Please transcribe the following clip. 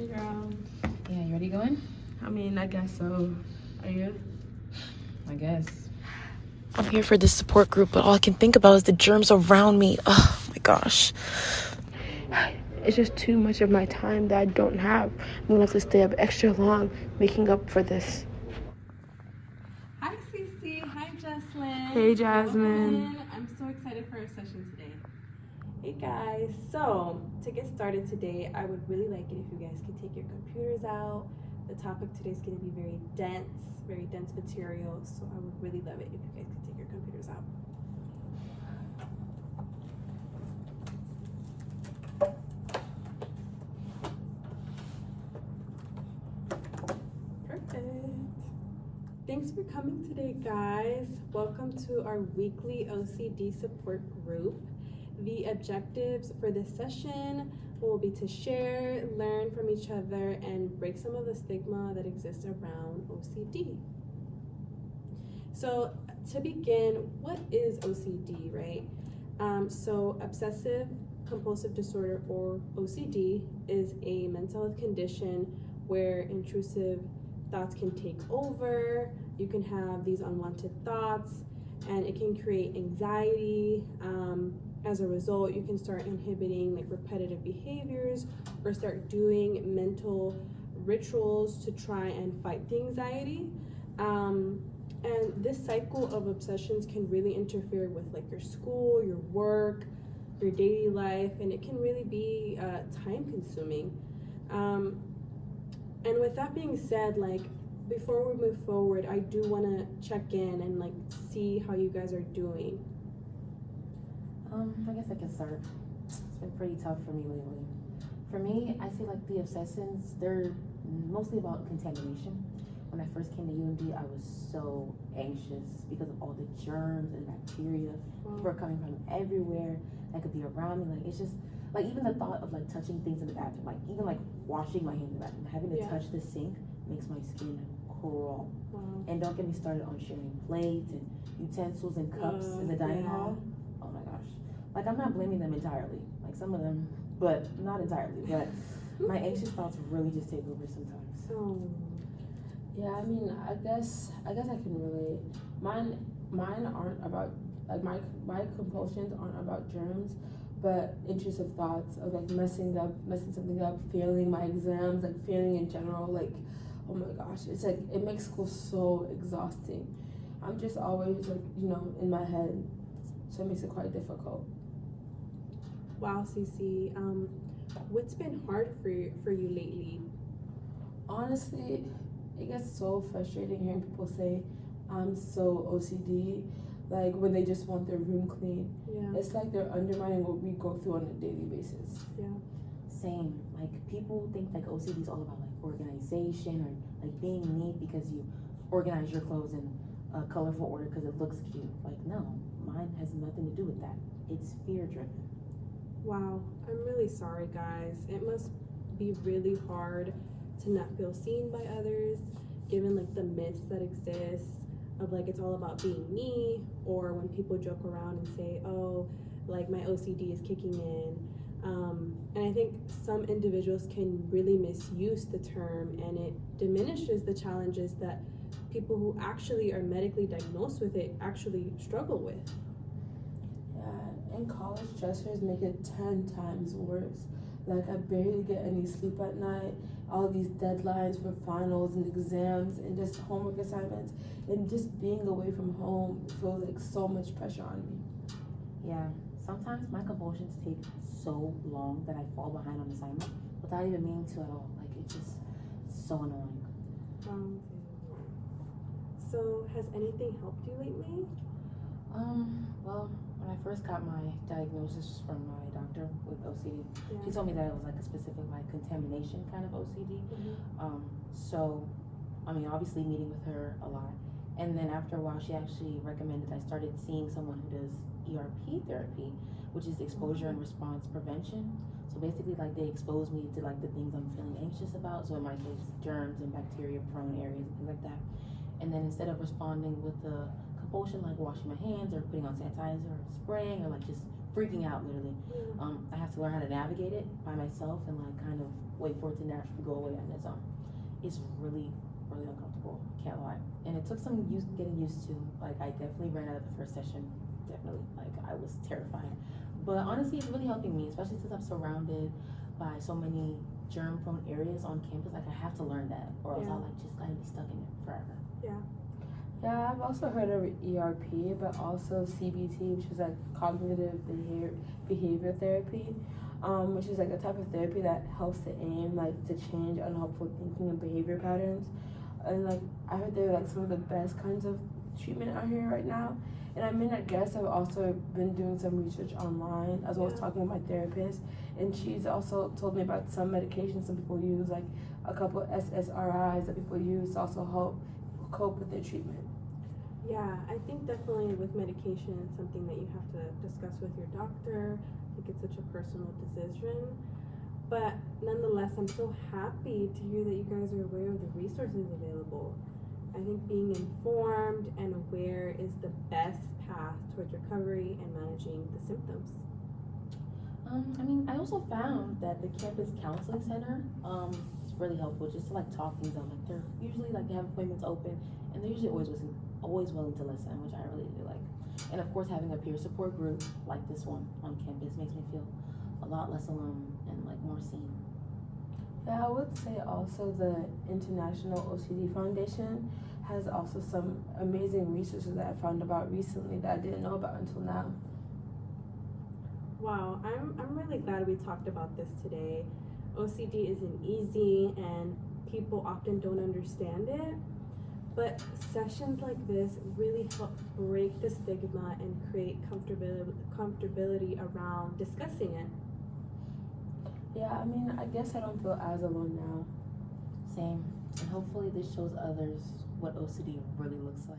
Hey, girl. Yeah, you ready to go in? I mean, I guess so. Are you? I guess. I'm here for this support group, but all I can think about is the germs around me. Oh my gosh. It's just too much of my time that I don't have. I'm gonna have to stay up extra long making up for this. Hi, Cece. Hi, Jesslyn. Hey, Jasmine. Welcome in. I'm so excited for our session today. Hey, guys. So, to get started today, I would really like it if you guys could take your computers out. The topic today is going to be very dense material. So, I would really love it if you guys could take your computers out. Perfect. Thanks for coming today, guys. Welcome to our weekly OCD support group. The objectives for this session will be to share, learn from each other, and break some of the stigma that exists around OCD. So, to begin, what is OCD, right? So, obsessive compulsive disorder, or OCD, is a mental health condition where intrusive thoughts can take over. You can have these unwanted thoughts, and it can create anxiety. As a result, you can start inhibiting like repetitive behaviors or start doing mental rituals to try and fight the anxiety. And this cycle of obsessions can really interfere with like your school, your work, your daily life, and it can really be time consuming. And with that being said, like before we move forward, I do want to check in and like see how you guys are doing. I guess I can start. It's been pretty tough for me lately. For me, I see like the obsessions, they're mostly about contamination. When I first came to UMD, I was so anxious because of all the germs and bacteria that were coming from everywhere that could be around me. Like it's just like even the thought of like touching things in the bathroom, like even like washing my hands in the bathroom, having to touch the sink makes my skin crawl. And don't get me started on sharing plates and utensils and cups in the dining hall. Oh my gosh. Like I'm not blaming them entirely, like some of them, but not entirely. But my anxious thoughts really just take over sometimes. Yeah, I mean, I guess I can relate. Mine aren't about like my compulsions aren't about germs, but intrusive thoughts of like messing something up, failing my exams, like failing in general. Like, oh my gosh, it's like it makes school so exhausting. I'm just always like in my head, so it makes it quite difficult. Wow, Cece, what's been hard for you lately? Honestly, it gets so frustrating hearing people say I'm so OCD, like when they just want their room clean. Yeah. It's like they're undermining what we go through on a daily basis. Yeah. Same. Like people think like OCD is all about like organization or like being neat because you organize your clothes in a colorful order because it looks cute. Like no, mine has nothing to do with that. It's fear driven. Wow, I'm really sorry, guys. It must be really hard to not feel seen by others, given like the myths that exist of like it's all about being me, or when people joke around and say, oh, like my OCD is kicking in. And I think some individuals can really misuse the term, and it diminishes the challenges that people who actually are medically diagnosed with it actually struggle with. Yeah, and college stressors make it 10 times worse. Like I barely get any sleep at night, all these deadlines for finals and exams and just homework assignments, and just being away from home feels like so much pressure on me. Yeah, sometimes my compulsions take so long that I fall behind on assignment without even meaning to at all. Like it's just so annoying. So has anything helped you lately? Well, when I first got my diagnosis from my doctor with OCD, she told me that it was like a specific like contamination kind of OCD. So, I mean, obviously meeting with her a lot, and then after a while, she actually recommended I started seeing someone who does ERP therapy, which is exposure and response prevention. So basically, like they expose me to like the things I'm feeling anxious about. So in my case, germs and bacteria-prone areas and things like that. And then instead of responding with the compulsion, like washing my hands or putting on sanitizer or spraying or like just freaking out literally. I have to learn how to navigate it by myself and like kind of wait for it to naturally go away on its own. It's really uncomfortable, can't lie. And it took some getting used to. Like I definitely ran out of the first session, definitely. Like I was terrified. But honestly, it's really helping me, especially since I'm surrounded by so many germ-prone areas on campus. Like I have to learn that, or else I'll like just kind of be stuck in it forever. Yeah, I've also heard of ERP, but also CBT, which is like cognitive behavior therapy, which is like a type of therapy that helps to aim like to change unhelpful thinking and behavior patterns. And like I heard they're like some of the best kinds of treatment out here right now. And I mean, I guess I've also been doing some research online as well as talking with my therapist, and she's also told me about some medications some people use, like a couple of SSRIs that people use to also help cope with their treatment. Yeah, I think definitely with medication, it's something that you have to discuss with your doctor. I think it's such a personal decision. But nonetheless, I'm so happy to hear that you guys are aware of the resources available. I think being informed and aware is the best path towards recovery and managing the symptoms. I mean, I also found that the campus counseling center is really helpful just to like talk things out. Like they're usually like they have appointments open, and they're usually always willing to listen, which I really do like. And of course, having a peer support group like this one on campus makes me feel a lot less alone and like more seen. Yeah, I would say also the International OCD Foundation has also some amazing resources that I found about recently that I didn't know about until now. Wow, I'm really glad we talked about this today. OCD isn't easy and people often don't understand it, but sessions like this really help break the stigma and create comfortability around discussing it. Yeah, I mean, I guess I don't feel as alone now. Same. And hopefully this shows others what OCD really looks like.